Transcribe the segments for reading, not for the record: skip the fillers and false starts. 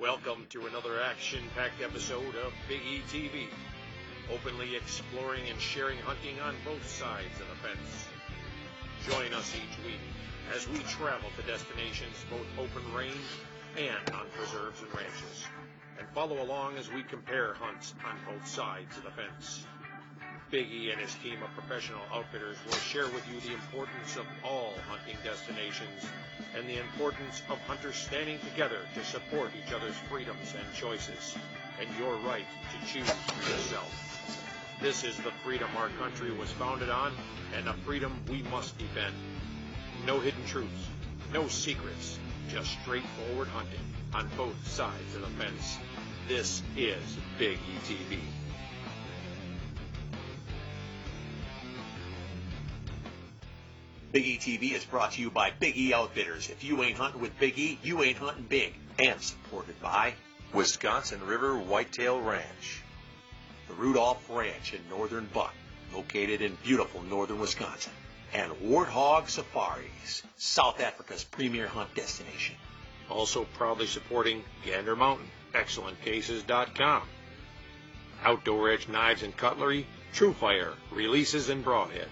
Welcome to another action-packed episode of Big E TV, openly exploring and sharing hunting on both sides of the fence. Join us each week as we travel to destinations both open range and on preserves and ranches, and follow along as we compare hunts on both sides of the fence. Big E and his team of professional outfitters will share with you the importance of all hunting destinations and the importance of hunters standing together to support each other's freedoms and choices, and your right to choose for yourself. This is the freedom our country was founded on, and a freedom we must defend. No hidden truths, no secrets, just straightforward hunting on both sides of the fence. This is Big E TV. Big E TV is brought to you by Big E Outfitters. If you ain't hunting with Big E, you ain't hunting big. And supported by Wisconsin River Whitetail Ranch, the Rudolph Ranch in northern Buck, located in beautiful northern Wisconsin, and Warthog Safaris, South Africa's premier hunt destination. Also proudly supporting Gander Mountain, ExcellentCases.com, Outdoor Edge Knives and Cutlery, Truefire, Releases and Broadhead.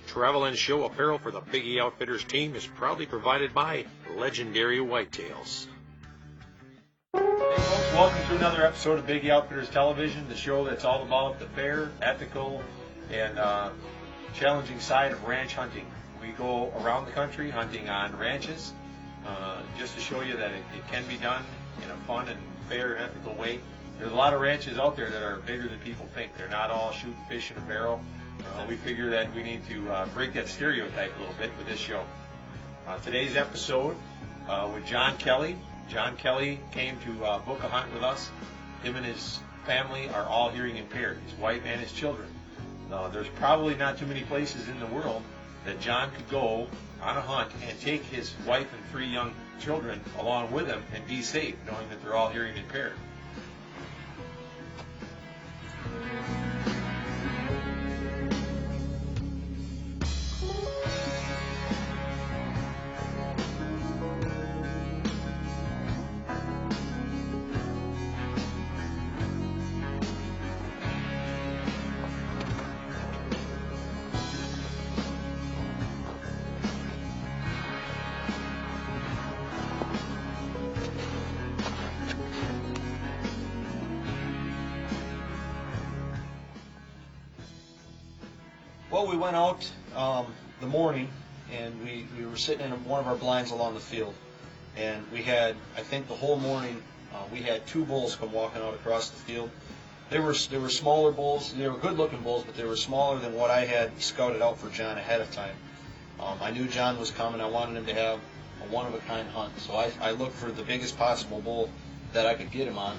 Travel and show apparel for the Big E Outfitters team is proudly provided by Legendary Whitetails. Hey folks, welcome to another episode of Big E Outfitters Television, the show that's all about the fair, ethical, and challenging side of ranch hunting. We go around the country hunting on ranches, just to show you that it can be done in a fun and fair and ethical way. There's a lot of ranches out there that are bigger than people think. They're not all shooting fish in a barrel. We figure that we need to break that stereotype a little bit with this show. Today's episode with John Kelly. John Kelly came to book a hunt with us. Him and his family are all hearing impaired, his wife and his children. There's probably not too many places in the world that John could go on a hunt and take his wife and 3 young children along with him and be safe, knowing that they're all hearing impaired. Well, we went out the morning, and we were sitting in one of our blinds along the field, and we had, I think the whole morning, we had 2 bulls come walking out across the field. They were smaller bulls. They were good-looking bulls, but they were smaller than what I had scouted out for John ahead of time. I knew John was coming. I wanted him to have a one-of-a-kind hunt, so I looked for the biggest possible bull that I could get him on.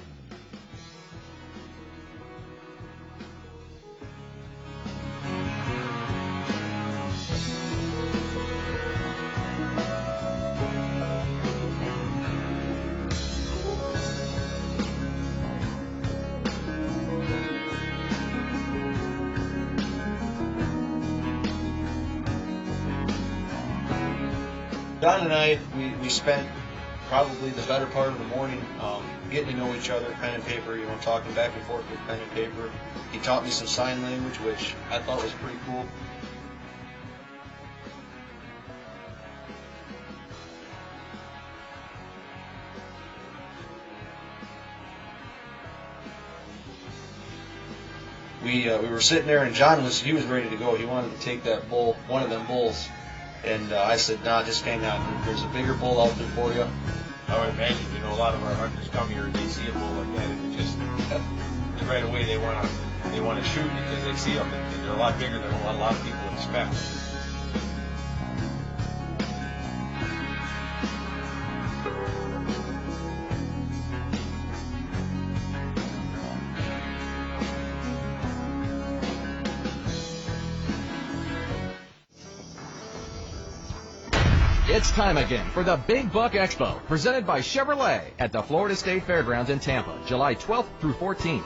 John and I, we spent probably the better part of the morning getting to know each other, pen and paper, talking back and forth with pen and paper. He taught me some sign language, which I thought was pretty cool. We were sitting there, and John was ready to go. He wanted to take that bull, one of them bulls. And I said, nah, just hang on. There's a bigger bull out there for you. I would imagine, a lot of our hunters come here and they see a bull like that, and it just right away they want to shoot because they see them, and they're a lot bigger than what a lot of people expect. It's time again for the Big Buck Expo, presented by Chevrolet at the Florida State Fairgrounds in Tampa, July 12th through 14th.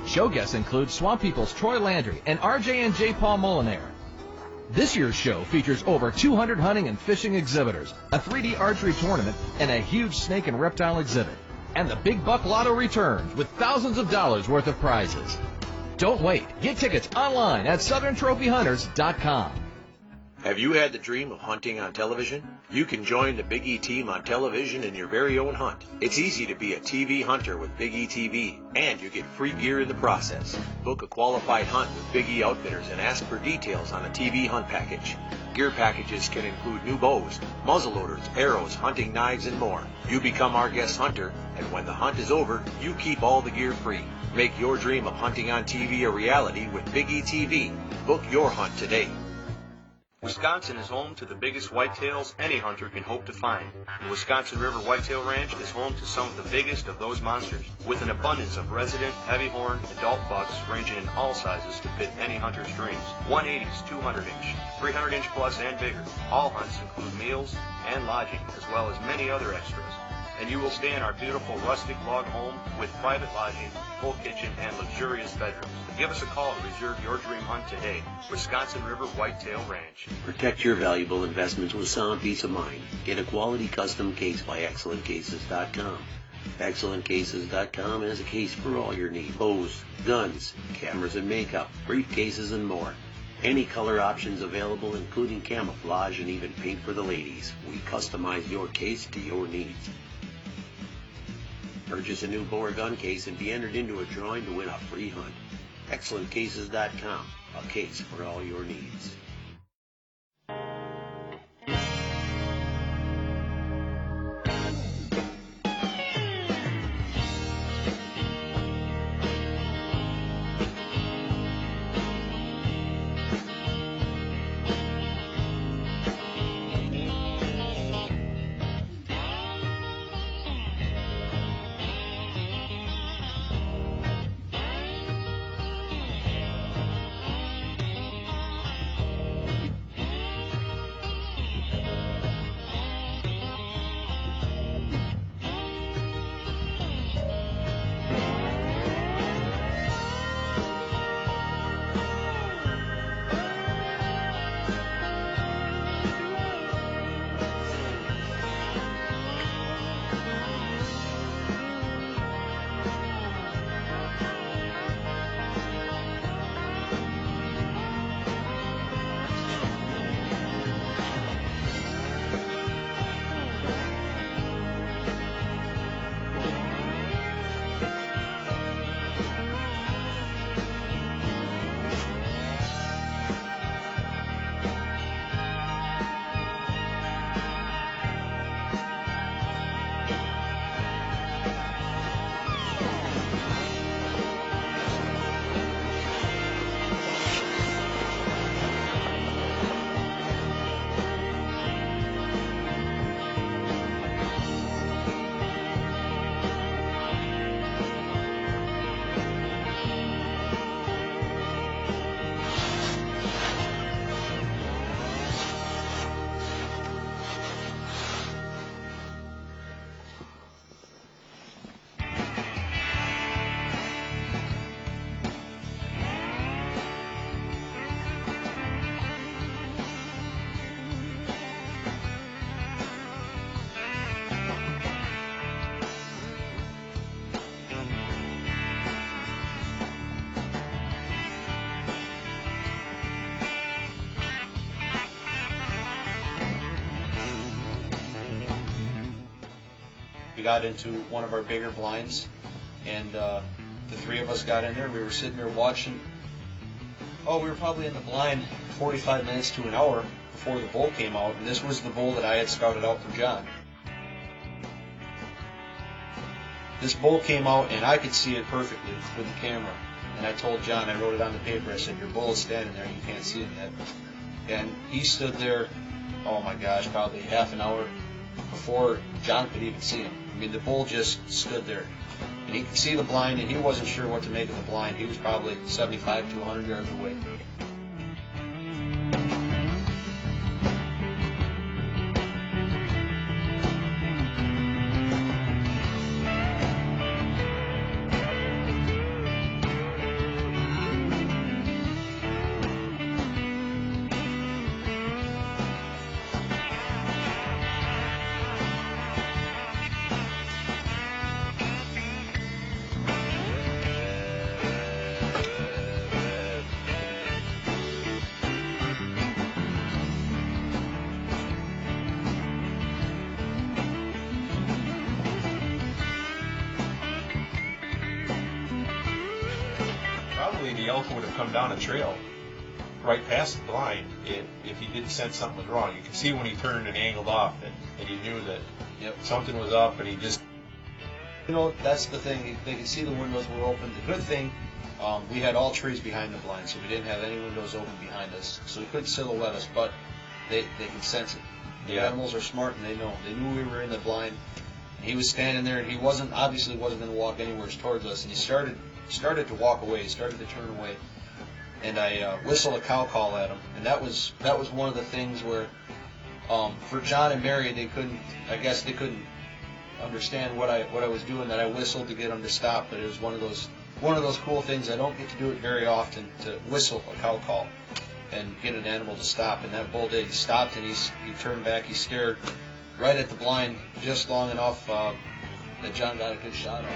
Show guests include Swamp People's Troy Landry and RJ and J. Paul Molinaire. This year's show features over 200 hunting and fishing exhibitors, a 3D archery tournament, and a huge snake and reptile exhibit. And the Big Buck Lotto returns with thousands of dollars worth of prizes. Don't wait. Get tickets online at SouthernTrophyHunters.com. Have you had the dream of hunting on television? You can join the Big E team on television in your very own hunt. It's easy to be a TV hunter with Big E TV, and you get free gear in the process. Book a qualified hunt with Big E Outfitters and ask for details on a TV hunt package. Gear packages can include new bows, muzzleloaders, arrows, hunting knives, and more. You become our guest hunter, and when the hunt is over, you keep all the gear free. Make your dream of hunting on TV a reality with Big E TV. Book your hunt today. Wisconsin is home to the biggest whitetails any hunter can hope to find. The Wisconsin River Whitetail Ranch is home to some of the biggest of those monsters, with an abundance of resident, heavy-horn, adult bucks ranging in all sizes to fit any hunter's dreams. 180s, 200-inch, 300-inch plus and bigger. All hunts include meals and lodging, as well as many other extras. And you will stay in our beautiful rustic log home with private lodging, full kitchen, and luxurious bedrooms. Give us a call to reserve your dream hunt today. Wisconsin River Whitetail Ranch. Protect your valuable investments with sound peace of mind. Get a quality custom case by ExcellentCases.com. ExcellentCases.com has a case for all your needs. Bows, guns, cameras and makeup, briefcases and more. Any color options available, including camouflage and even paint for the ladies. We customize your case to your needs. Purchase a new bow or gun case and be entered into a drawing to win a free hunt. ExcellentCases.com, a case for all your needs. We got into one of our bigger blinds, and the three of us got in there. We were sitting there watching. Oh, we were probably in the blind 45 minutes to an hour before the bull came out, and this was the bull that I had scouted out for John. This bull came out, and I could see it perfectly with the camera. And I told John, I wrote it on the paper, I said, your bull is standing there, you can't see it yet. And he stood there, oh my gosh, probably half an hour before John could even see him. I mean, the bull just stood there. And he could see the blind, and he wasn't sure what to make of the blind. He was probably 75 to 100 yards away. elk would have come down a trail right past the blind if he didn't sense something was wrong. You could see when he turned and angled off that he knew that something was up, and he just... You know, that's the thing. They could see the windows were open. The good thing, we had all trees behind the blind, so we didn't have any windows open behind us, so he couldn't silhouette us, but they can sense it. The animals are smart, and they know. They knew we were in the blind. He was standing there, and he obviously wasn't going to walk anywhere towards us, and he started to walk away. He started to turn away, and I whistled a cow call at him, and that was one of the things where, for John and Mary, they couldn't understand what I was doing. That I whistled to get him to stop, but it was one of those cool things. I don't get to do it very often, to whistle a cow call and get an animal to stop. And that bull did. He stopped, and he turned back. He stared right at the blind just long enough that John got a good shot on.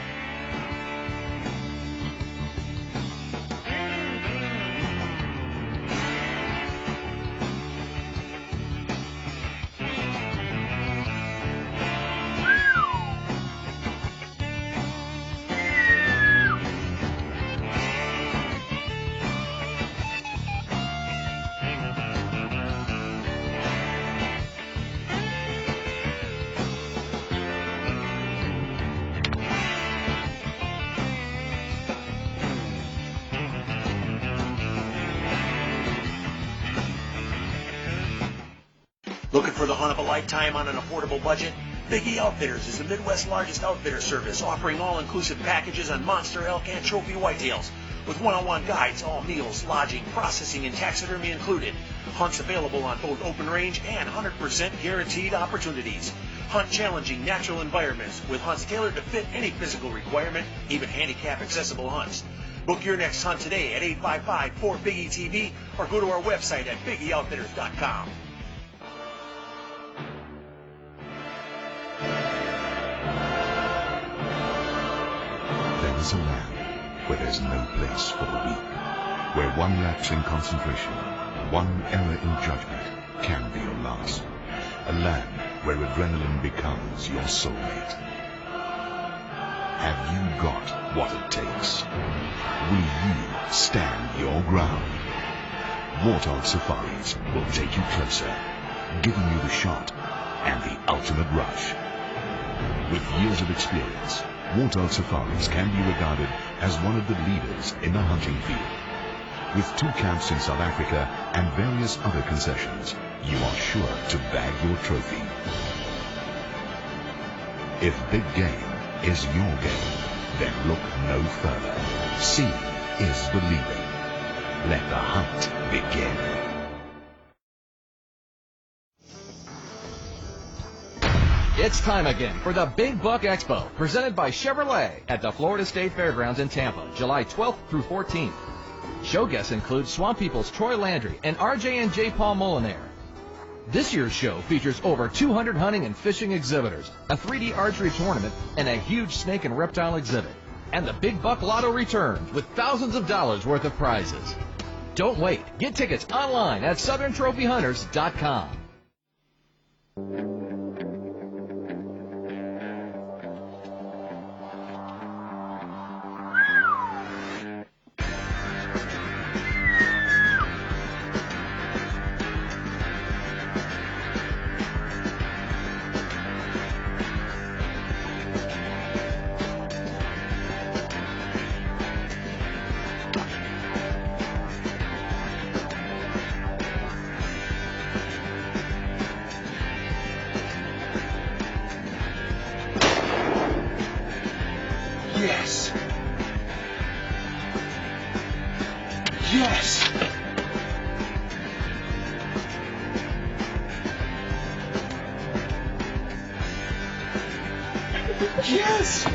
Looking for the hunt of a lifetime on an affordable budget? Big E Outfitters is the Midwest's largest outfitter service, offering all-inclusive packages on monster elk and trophy whitetails, with one-on-one guides, all meals, lodging, processing, and taxidermy included. Hunts available on both open range and 100% guaranteed opportunities. Hunt challenging natural environments with hunts tailored to fit any physical requirement, even handicap-accessible hunts. Book your next hunt today at 855-4-BIG-ETV or go to our website at BigEOutfitters.com. There is a land where there's no place for the weak, where one lapse in concentration, one error in judgment can be your last. A land where adrenaline becomes your soulmate. Have you got what it takes? Will you stand your ground? Warthog Safaris will take you closer, giving you the shot and the ultimate rush. With years of experience, Warthog Safaris can be regarded as one of the leaders in the hunting field. With 2 camps in South Africa and various other concessions, you are sure to bag your trophy. If big game is your game, then look no further. Seeing is believing. Let the hunt begin. It's time again for the Big Buck Expo, presented by Chevrolet at the Florida State Fairgrounds in Tampa, July 12th through 14th. Show guests include Swamp People's Troy Landry and RJ&J Paul Molinaire. This year's show features over 200 hunting and fishing exhibitors, a 3D archery tournament, and a huge snake and reptile exhibit. And the Big Buck Lotto returns with thousands of dollars worth of prizes. Don't wait. Get tickets online at SouthernTrophyHunters.com. Yes! Yes! Yes!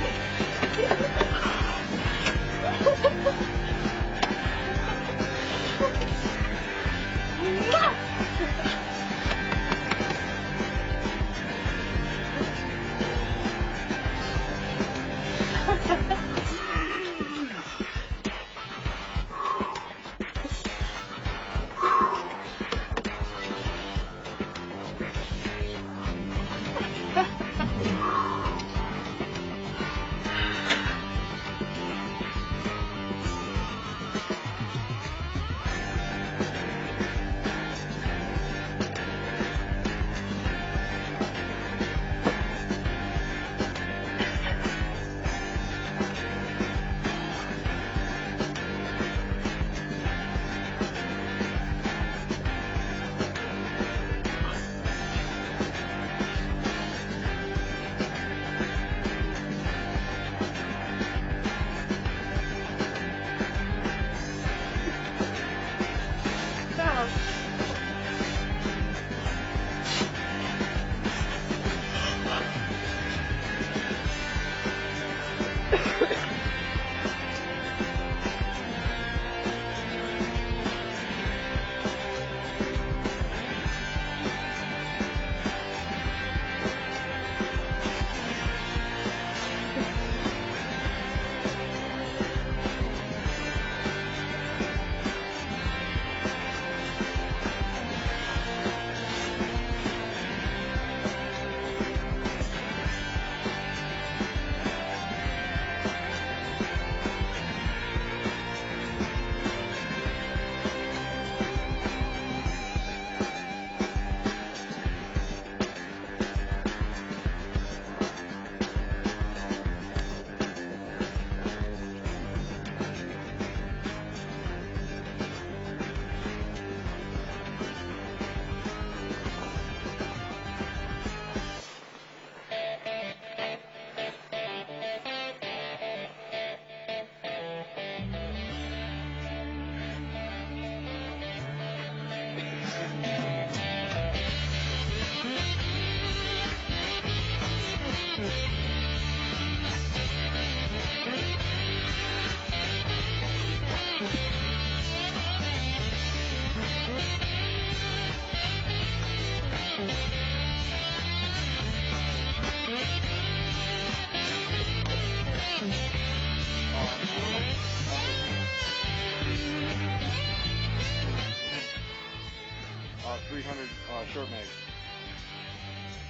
300 short mags.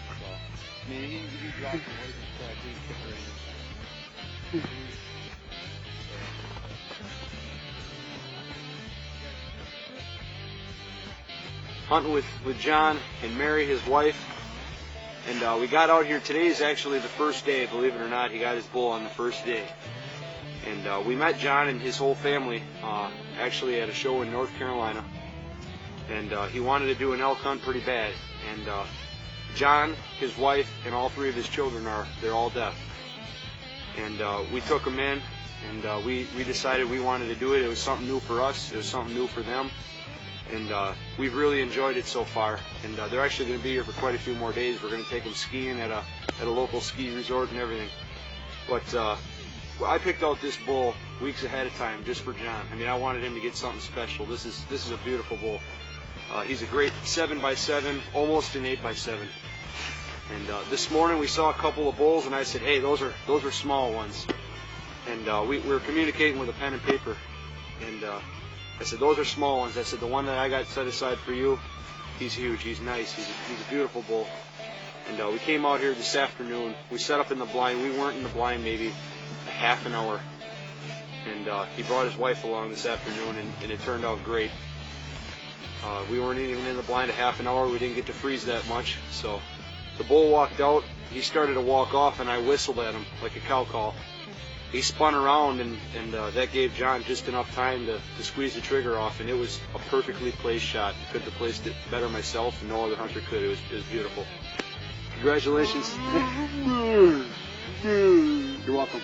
So, I mean, he dropped the weight and stuff. He's separated. Hunting with John and Mary, his wife. And we got out here. Today is actually the first day, believe it or not. He got his bull on the first day. And we met John and his whole family actually at a show in North Carolina. And he wanted to do an elk hunt pretty bad. And John, his wife, and all three of his children they're all deaf. And we took them in, and we decided we wanted to do it. It was something new for us. It was something new for them. And we've really enjoyed it so far. And they're actually going to be here for quite a few more days. We're going to take them skiing at a local ski resort and everything. But I picked out this bull weeks ahead of time just for John. I mean, I wanted him to get something special. This is a beautiful bull. He's a great 7x7, almost an 8x7. And this morning we saw a couple of bulls, and I said, "Hey, those are small ones." And we were communicating with a pen and paper, and I said, "Those are small ones." I said, "The one that I got set aside for you, he's huge. He's nice. He's a beautiful bull." And we came out here this afternoon. We set up in the blind. We weren't in the blind maybe a half an hour. And he brought his wife along this afternoon, and it turned out great. We weren't even in the blind a half an hour. We didn't get to freeze that much. So the bull walked out. He started to walk off, and I whistled at him like a cow call. He spun around, and that gave John just enough time to squeeze the trigger off, and it was a perfectly placed shot. Couldn't have placed it better myself, and no other hunter could. It was beautiful. Congratulations. You're welcome.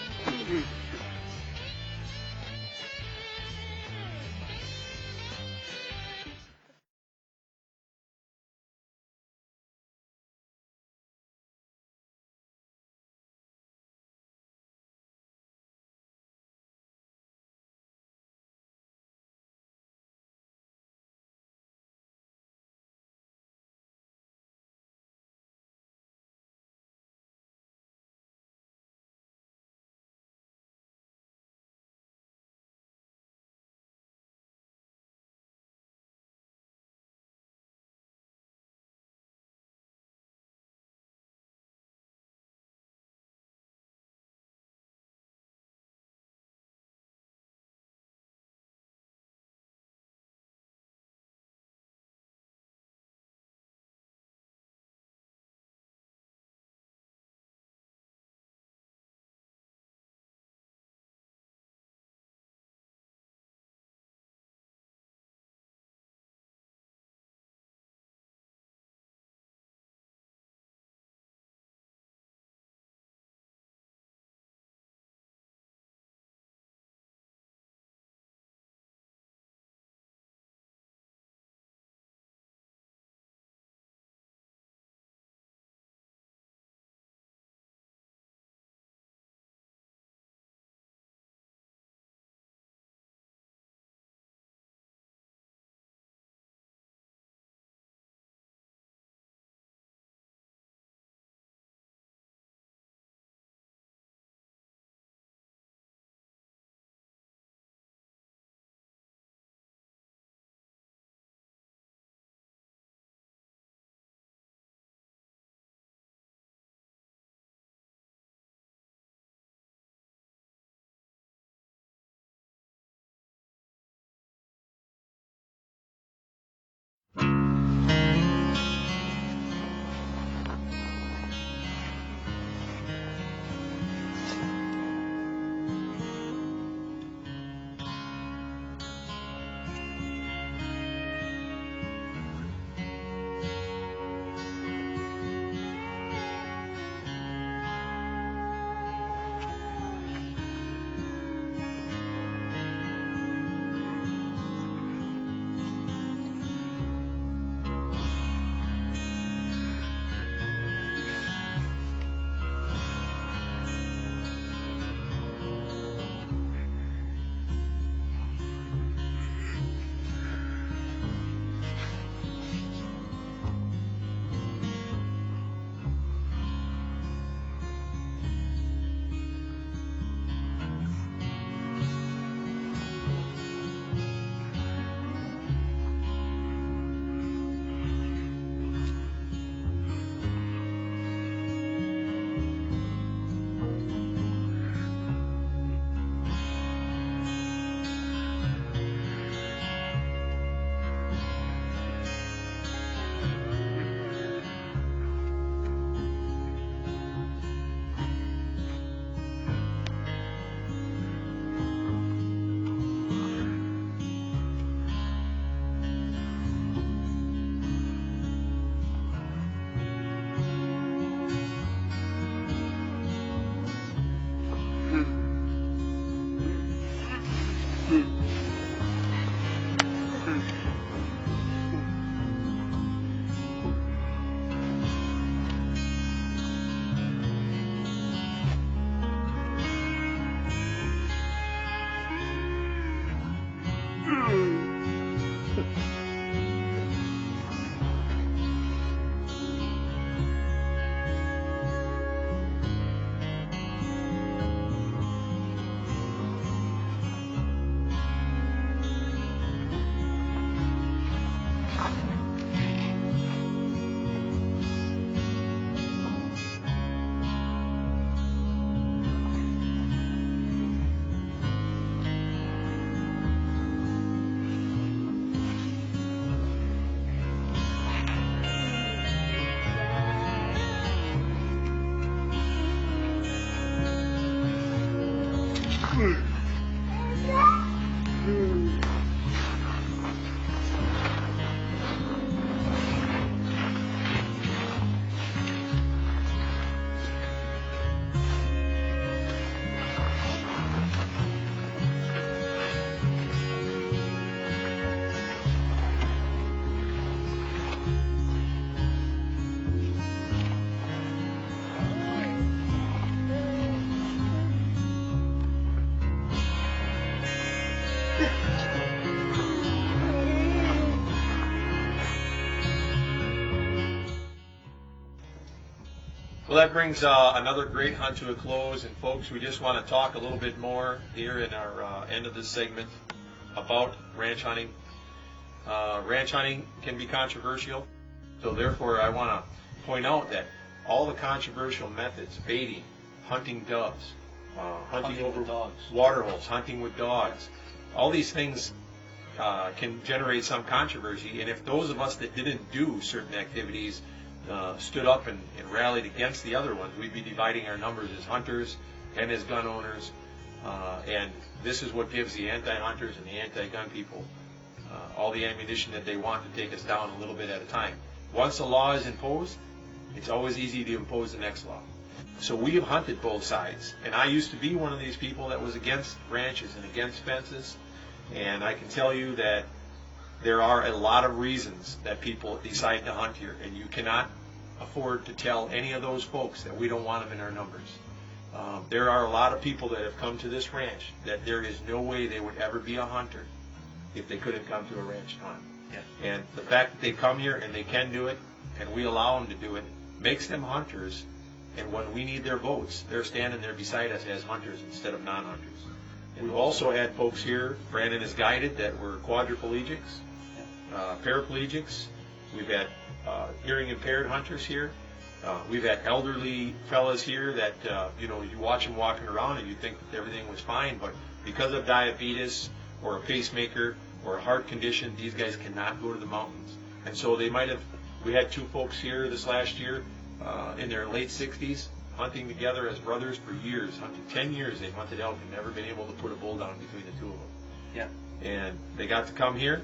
Well, that brings another great hunt to a close, and folks, we just want to talk a little bit more here in our end of this segment about ranch hunting. Ranch hunting can be controversial, so therefore I want to point out that all the controversial methods, baiting, hunting doves, hunting over dogs, water holes, hunting with dogs, all these things can generate some controversy, and if those of us that didn't do certain activities stood up and rallied against the other ones, we'd be dividing our numbers as hunters and as gun owners, and this is what gives the anti-hunters and the anti-gun people all the ammunition that they want to take us down a little bit at a time. Once a law is imposed, it's always easy to impose the next law. So we have hunted both sides, and I used to be one of these people that was against ranches and against fences, and I can tell you that there are a lot of reasons that people decide to hunt here, and you cannot afford to tell any of those folks that we don't want them in our numbers. There are a lot of people that have come to this ranch that there is no way they would ever be a hunter if they couldn't come to a ranch to hunt. Yeah. And the fact that they come here and they can do it, and we allow them to do it, makes them hunters, and when we need their votes, they're standing there beside us as hunters instead of non-hunters. We've also had folks here, Brandon has guided, that were quadriplegics, paraplegics. We've had hearing impaired hunters here. We've had elderly fellas here that, you watch them walking around and you think that everything was fine, but because of diabetes or a pacemaker or a heart condition, these guys cannot go to the mountains. And so we had two folks here this last year in their late 60s hunting together as brothers for years. 10 years they've hunted elk and never been able to put a bull down between the two of them. Yeah. And they got to come here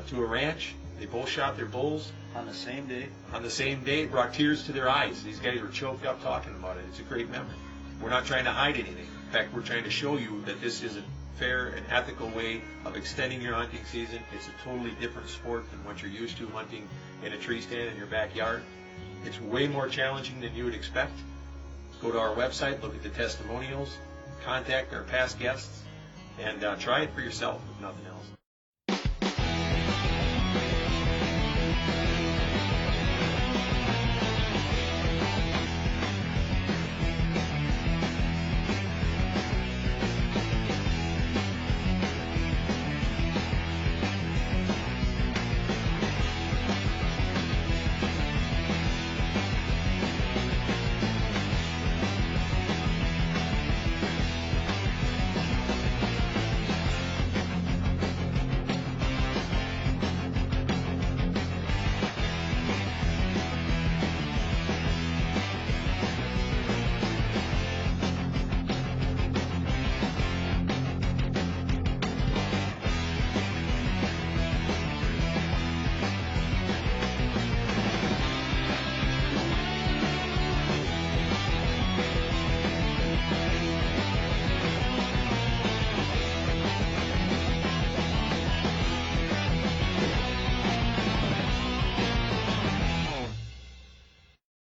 to a ranch. They both shot their bulls. On the same day? On the same day. It brought tears to their eyes. These guys were choked up talking about it. It's a great memory. We're not trying to hide anything. In fact, we're trying to show you that this is a fair and ethical way of extending your hunting season. It's a totally different sport than what you're used to hunting in a tree stand in your backyard. It's way more challenging than you would expect. Go to our website, look at the testimonials, contact our past guests, and try it for yourself, if nothing else.